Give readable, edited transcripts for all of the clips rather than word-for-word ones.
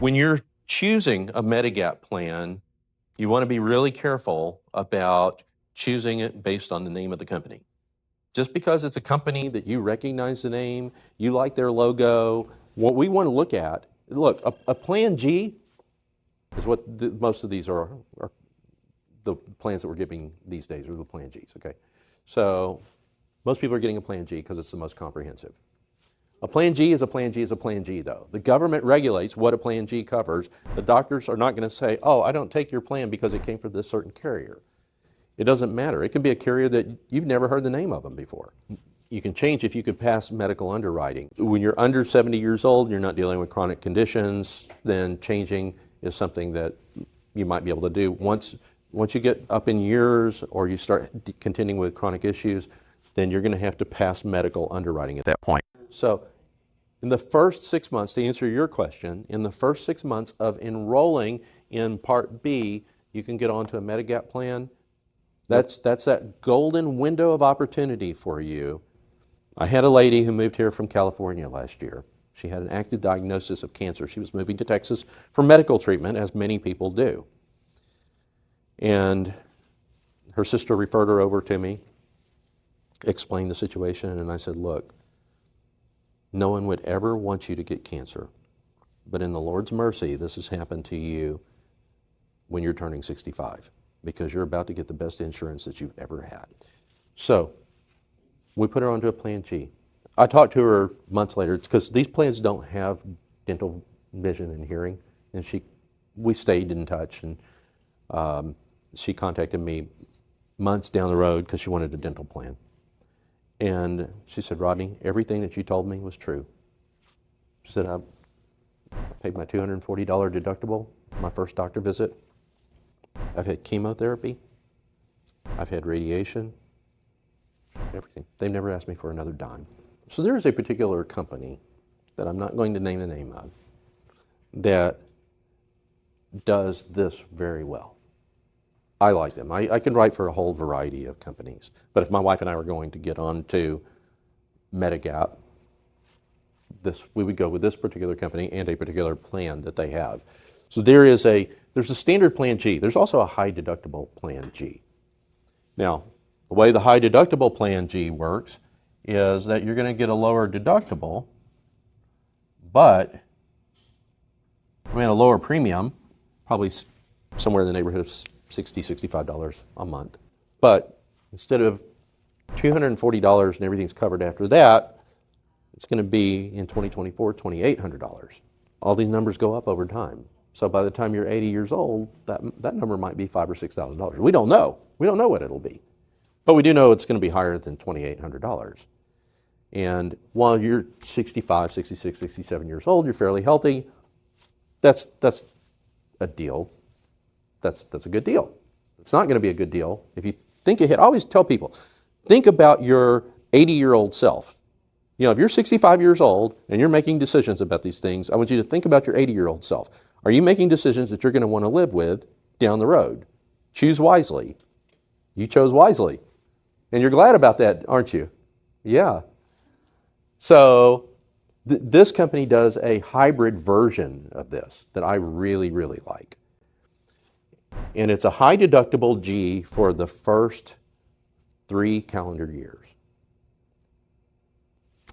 When you're choosing a Medigap plan, you want to be really careful about choosing it based on the name of the company. Just because it's a company that you recognize the name, you like their logo, what we want to look at, look, a Plan G is what most of these are the plans that we're giving these days are the Plan Gs, okay? So most people are getting a Plan G because it's the most comprehensive. A Plan G is a Plan G is a Plan G, though. The government regulates what a Plan G covers. The doctors are not going to say, oh, I don't take your plan because it came from this certain carrier. It doesn't matter. It can be a carrier that you've never heard the name of them before. You can change if you could pass medical underwriting. When you're under 70 years old and you're not dealing with chronic conditions, then changing is something that you might be able to do. Once you get up in years or you start contending with chronic issues, then you're going to have to pass medical underwriting at that point. So in the first 6 months, to answer your question, in the first 6 months of enrolling in Part B, you can get onto a Medigap plan. That's that golden window of opportunity for you. I had a lady who moved here from California last year. She had an active diagnosis of cancer. She was moving to Texas for medical treatment, as many people do. And her sister referred her over to me, explained the situation, and I said, look, no one would ever want you to get cancer. But in the Lord's mercy, this has happened to you when you're turning 65, because you're about to get the best insurance that you've ever had. So we put her onto a Plan G. I talked to her months later, because these plans don't have dental, vision, and hearing. And we stayed in touch, and she contacted me months down the road because she wanted a dental plan. And she said, Rodney, everything that you told me was true. She said, I paid my $240 deductible, my first doctor visit. I've had chemotherapy. I've had radiation, everything. They've never asked me for another dime. So there is a particular company that I'm not going to name the name of that does this very well. I like them. I can write for a whole variety of companies. But if my wife and I were going to get on to Medigap, we would go with this particular company and a particular plan that they have. So there's a standard Plan G. There's also a high deductible Plan G. Now, the way the high deductible Plan G works is that you're going to get a lower deductible, but a lower premium, probably somewhere in the neighborhood of $60, $65 a month. But instead of $240 and everything's covered after that, it's going to be in 2024, $2,800. All these numbers go up over time. So by the time you're 80 years old, that number might be $5,000 or $6,000. We don't know. We don't know what it'll be. But we do know it's going to be higher than $2,800. And while you're 65, 66, 67 years old, you're fairly healthy, that's a deal. That's a good deal. It's not going to be a good deal if you think ahead. I always tell people, think about your 80-year-old self. If you're 65 years old and you're making decisions about these things, I want you to think about your 80-year-old self. Are you making decisions that you're going to want to live with down the road? Choose wisely. You chose wisely. And you're glad about that, aren't you? Yeah. So this company does a hybrid version of this that I really, really like. And it's a high deductible G for the first 3 calendar years.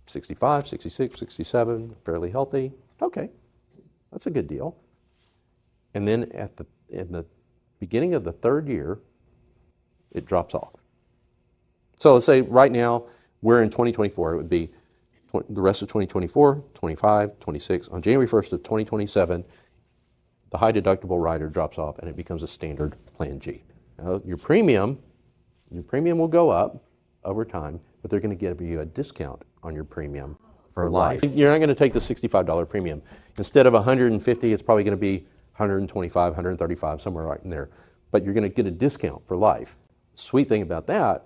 65, 66, 67, fairly healthy. Okay, that's a good deal. And then in the beginning of the 3rd year, it drops off. So let's say right now we're in 2024. It would be the rest of 2024, 25, 26. On January 1st of 2027, the high deductible rider drops off and it becomes a standard Plan G. Now, your premium will go up over time, but they're going to give you a discount on your premium for life. You're not going to take the $65 premium. Instead of $150, it's probably going to be $125, $135, somewhere right in there. But you're going to get a discount for life. The sweet thing about that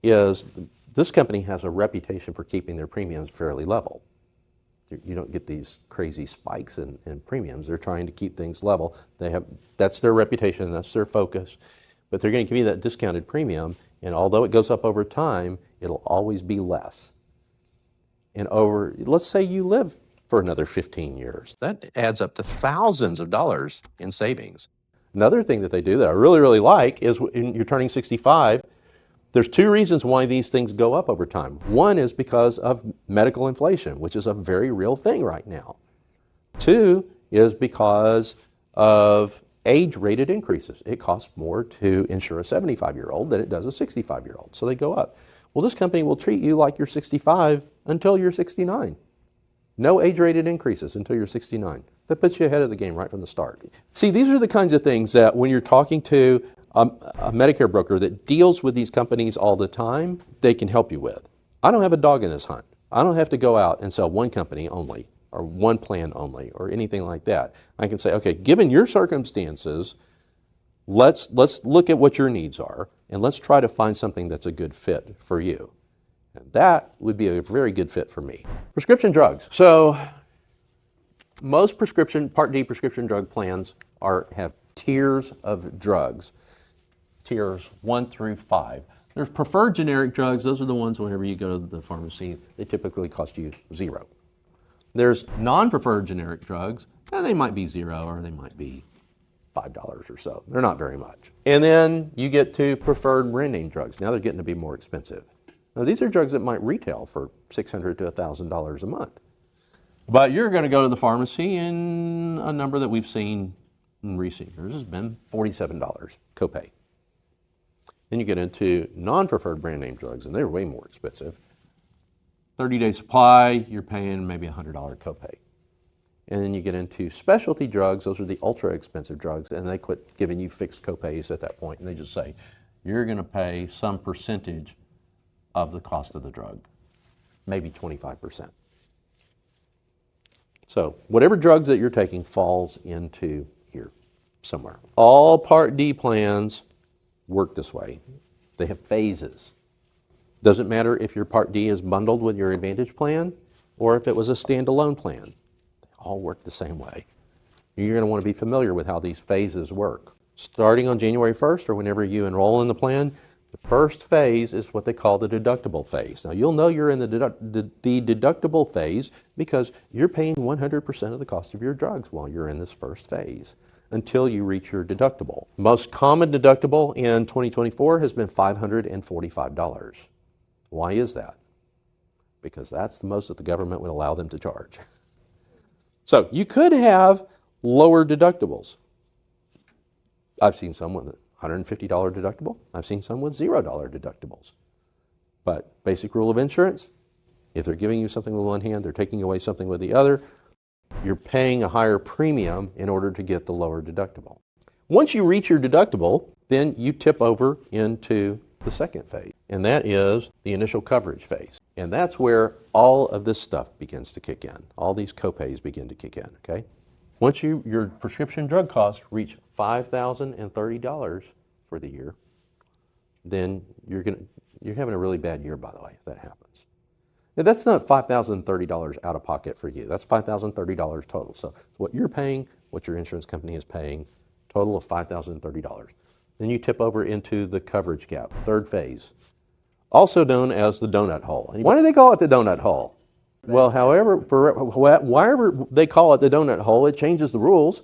is this company has a reputation for keeping their premiums fairly level. You don't get these crazy spikes in premiums. They're trying to keep things level. That's their reputation, that's their focus. But they're going to give you that discounted premium, and although it goes up over time, it'll always be less. And let's say you live for another 15 years. That adds up to thousands of dollars in savings. Another thing that they do that I really, really like is when you're turning 65, there's two reasons why these things go up over time. One is because of medical inflation, which is a very real thing right now. Two is because of age-rated increases. It costs more to insure a 75-year-old than it does a 65-year-old, so they go up. Well, this company will treat you like you're 65 until you're 69. No age-rated increases until you're 69. That puts you ahead of the game right from the start. See, these are the kinds of things that when you're talking to a Medicare broker that deals with these companies all the time, they can help you with. I don't have a dog in this hunt. I don't have to go out and sell one company only or one plan only or anything like that. I can say, okay, given your circumstances, let's look at what your needs are and let's try to find something that's a good fit for you. And that would be a very good fit for me. Prescription drugs. So most Part D prescription drug plans have tiers of drugs, tiers 1 through 5. There's preferred generic drugs. Those are the ones whenever you go to the pharmacy, they typically cost you $0. There's non-preferred generic drugs, and they might be $0 or they might be $5 or so. They're not very much. And then you get to preferred brand name drugs. Now they're getting to be more expensive. Now these are drugs that might retail for $600 to $1,000 a month. But you're going to go to the pharmacy, and a number that we've seen in recent years has been $47 copay. Then you get into non-preferred brand name drugs, and they're way more expensive. 30-day supply, you're paying maybe $100 copay. And then you get into specialty drugs, those are the ultra expensive drugs, and they quit giving you fixed copays at that point, and they just say, you're going to pay some percentage of the cost of the drug, maybe 25%. So whatever drugs that you're taking falls into here somewhere. All Part D plans work this way. They have phases. Doesn't matter if your Part D is bundled with your Advantage plan or if it was a standalone plan. They all work the same way. You're going to want to be familiar with how these phases work. Starting on January 1st or whenever you enroll in the plan, the first phase is what they call the deductible phase. Now you'll know you're in the deductible phase because you're paying 100% of the cost of your drugs while you're in this first phase until you reach your deductible. Most common deductible in 2024 has been $545. Why is that? Because that's the most that the government would allow them to charge. So you could have lower deductibles. I've seen some with $150 deductible. I've seen some with $0 deductibles. But basic rule of insurance, if they're giving you something with one hand, they're taking away something with the other, you're paying a higher premium in order to get the lower deductible. Once you reach your deductible, then you tip over into the second phase, and that is the initial coverage phase. And that's where all of this stuff begins to kick in. All these copays begin to kick in, okay? Once your prescription drug costs reach $5,030 for the year, then you're having a really bad year, by the way, if that happens. Now, that's not $5,030 out of pocket for you. That's $5,030 total. So what you're paying, what your insurance company is paying, total of $5,030. Then you tip over into the coverage gap, third phase, also known as the donut hole. Why do they call it the donut hole? Well, wherever they call it the donut hole, it changes the rules,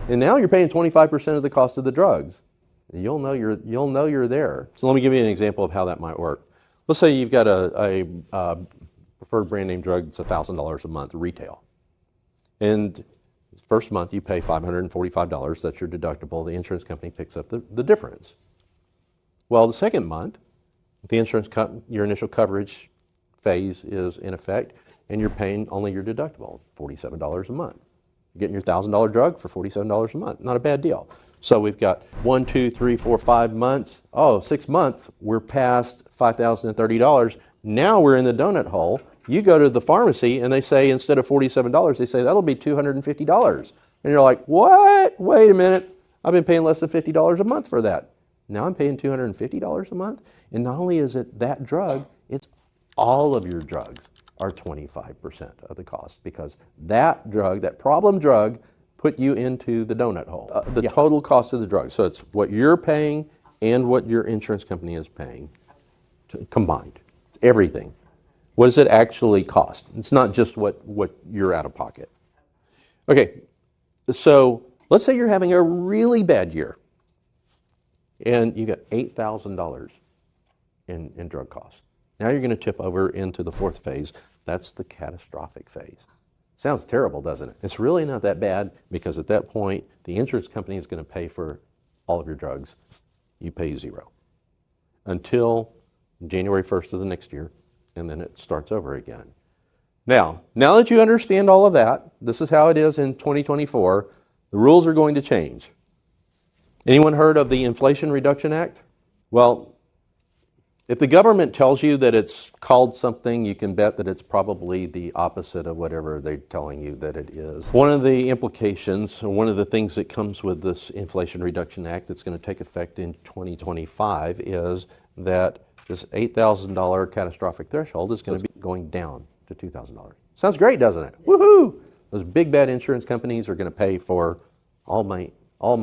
and now you're paying 25% of the cost of the drugs. You'll know you're there. So let me give you an example of how that might work. Let's say you've got a preferred brand name drug that's $1,000 a month retail, and first month you pay $545. That's your deductible. The insurance company picks up the difference. Well, the second month, your initial coverage phase is in effect, and you're paying only your deductible, $47 a month. You're getting your $1,000 drug for $47 a month. Not a bad deal. So we've got 1, 2, 3, 4, 5 months. 6 months, we're past $5,030. Now we're in the donut hole. You go to the pharmacy and they say instead of $47, they say that'll be $250. And you're like, what? Wait a minute. I've been paying less than $50 a month for that. Now I'm paying $250 a month. And not only is it that drug, it's all of your drugs are 25% of the cost because that drug, that problem drug, put you into the donut hole. Total cost of the drug. So it's what you're paying and what your insurance company is paying combined. It's everything. What does it actually cost? It's not just what you're out of pocket. Okay, so let's say you're having a really bad year and you got $8,000 in drug costs. Now you're going to tip over into the fourth phase. That's the catastrophic phase. Sounds terrible, doesn't it? It's really not that bad, because at that point, the insurance company is going to pay for all of your drugs. You pay zero until January 1st of the next year, and then it starts over again. Now that you understand all of that, this is how it is in 2024. The rules are going to change. Anyone heard of the Inflation Reduction Act? Well, if the government tells you that it's called something, you can bet that it's probably the opposite of whatever they're telling you that it is. One of the implications, or one of the things that comes with this Inflation Reduction Act that's going to take effect in 2025 is that this $8,000 catastrophic threshold is going to be going down to $2,000. Sounds great, doesn't it? Woohoo! Those big bad insurance companies are going to pay for all my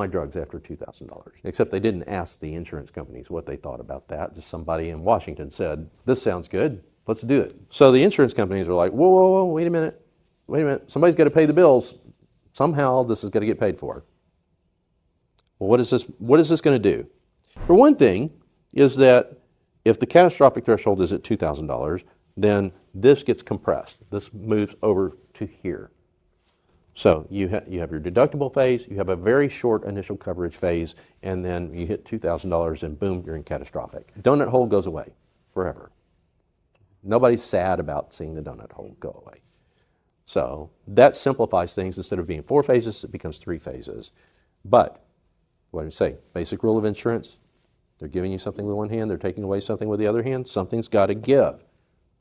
drugs after $2,000. Except they didn't ask the insurance companies what they thought about that. Just somebody in Washington said, this sounds good, let's do it. So the insurance companies are like, whoa, wait a minute. Somebody's got to pay the bills. Somehow this is going to get paid for. Well, what is this going to do? For one thing, is that if the catastrophic threshold is at $2,000, then this gets compressed. This moves over to here. So you have your deductible phase, you have a very short initial coverage phase, and then you hit $2,000 and boom, you're in catastrophic. Donut hole goes away forever. Nobody's sad about seeing the donut hole go away. So that simplifies things. Instead of being 4 phases, it becomes 3 phases. But what do you say? Basic rule of insurance. They're giving you something with one hand, they're taking away something with the other hand. Something's got to give.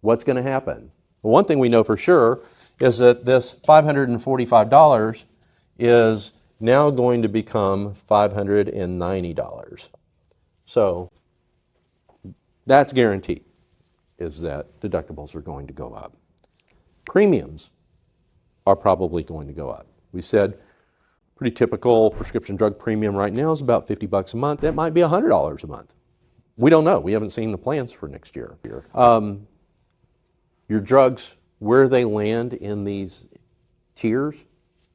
What's going to happen? Well, one thing we know for sure is that this $545 is now going to become $590. So that's guaranteed, is that deductibles are going to go up. Premiums are probably going to go up. We said pretty typical prescription drug premium right now is about $50 a month. That might be $100 a month. We don't know. We haven't seen the plans for next year. Your drugs, where they land in these tiers,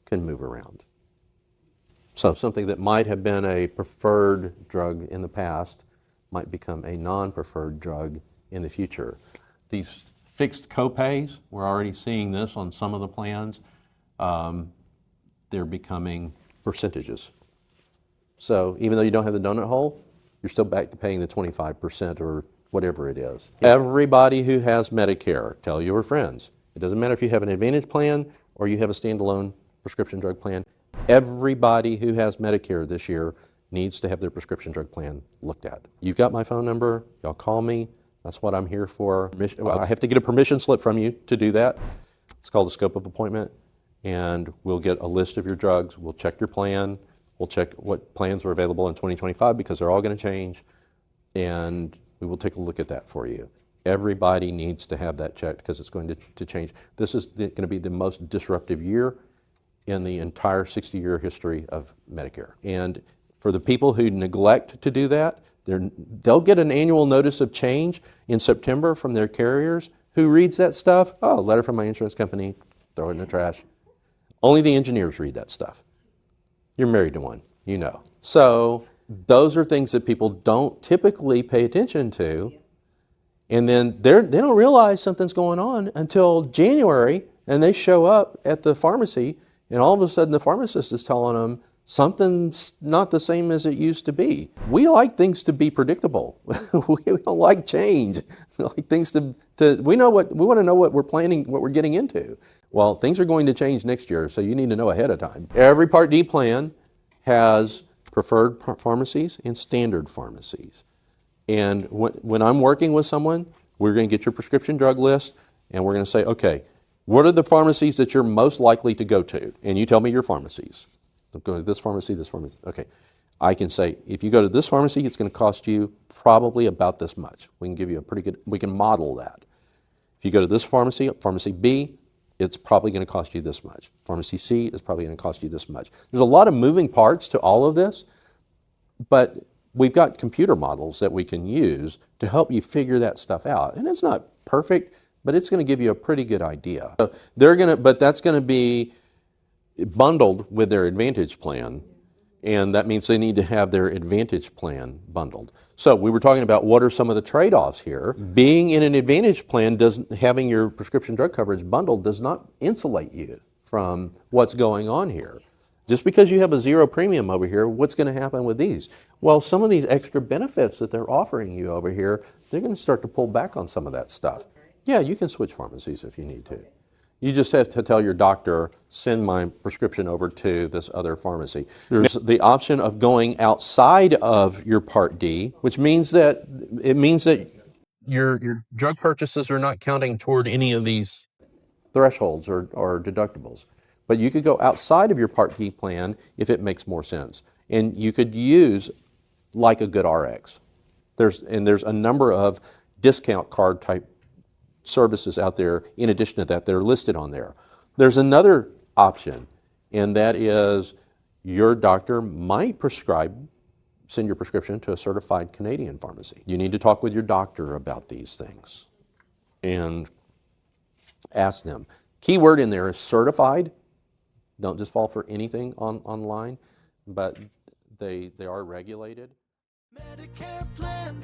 can move around. So something that might have been a preferred drug in the past might become a non-preferred drug in the future. These fixed copays, we're already seeing this on some of the plans, they're becoming percentages. So even though you don't have the donut hole, you're still back to paying the 25% or whatever it is. Everybody who has Medicare, tell your friends, it doesn't matter if you have an Advantage plan or you have a standalone prescription drug plan, everybody who has Medicare this year needs to have their prescription drug plan looked at. You've got my phone number, y'all call me, that's what I'm here for. I have to get a permission slip from you to do that. It's called a scope of appointment, and we'll get a list of your drugs, we'll check your plan, we'll check what plans are available in 2025 because they're all going to change, and we will take a look at that for you. Everybody needs to have that checked because it's going to change. This is going to be the most disruptive year in the entire 60-year history of Medicare. And for the people who neglect to do that, they'll get an annual notice of change in September from their carriers. Who reads that stuff? Oh, letter from my insurance company, throw it in the trash. Only the engineers read that stuff. You're married to one, you know. So those are things that people don't typically pay attention to. And then they don't realize something's going on until January, and they show up at the pharmacy, and all of a sudden the pharmacist is telling them something's not the same as it used to be. We like things to be predictable. We don't like change. We like things we want to know what we're planning, what we're getting into. Well, things are going to change next year, so you need to know ahead of time. Every Part D plan has preferred pharmacies and standard pharmacies. And when I'm working with someone, we're going to get your prescription drug list, and we're going to say, okay, what are the pharmacies that you're most likely to go to? And you tell me your pharmacies. Go to this pharmacy, this pharmacy. Okay. I can say, if you go to this pharmacy, it's going to cost you probably about this much. We can give you we can model that. If you go to this pharmacy, pharmacy B, it's probably going to cost you this much. Pharmacy C is probably going to cost you this much. There's a lot of moving parts to all of this, but we've got computer models that we can use to help you figure that stuff out. And it's not perfect, but it's going to give you a pretty good idea. So they're going to, but that's going to be bundled with their Advantage plan, and that means they need to have their Advantage plan bundled. So we were talking about what are some of the trade-offs here. Being in an Advantage plan, having your prescription drug coverage bundled does not insulate you from what's going on here. Just because you have a zero premium over here, what's going to happen with these? Well, some of these extra benefits that they're offering you over here, they're going to start to pull back on some of that stuff. Yeah, you can switch pharmacies if you need to. You just have to tell your doctor, send my prescription over to this other pharmacy. There's the option of going outside of your Part D, which means that your drug purchases are not counting toward any of these thresholds or deductibles. But you could go outside of your Part D plan if it makes more sense. And you could use like a good RX. There's a number of discount card type services out there in addition to that are listed on there. There's another option, and that is your doctor might send your prescription to a certified Canadian pharmacy. You need to talk with your doctor about these things and ask them. Key word in there is certified. Don't just fall for anything online, but they are regulated. Medicare Plan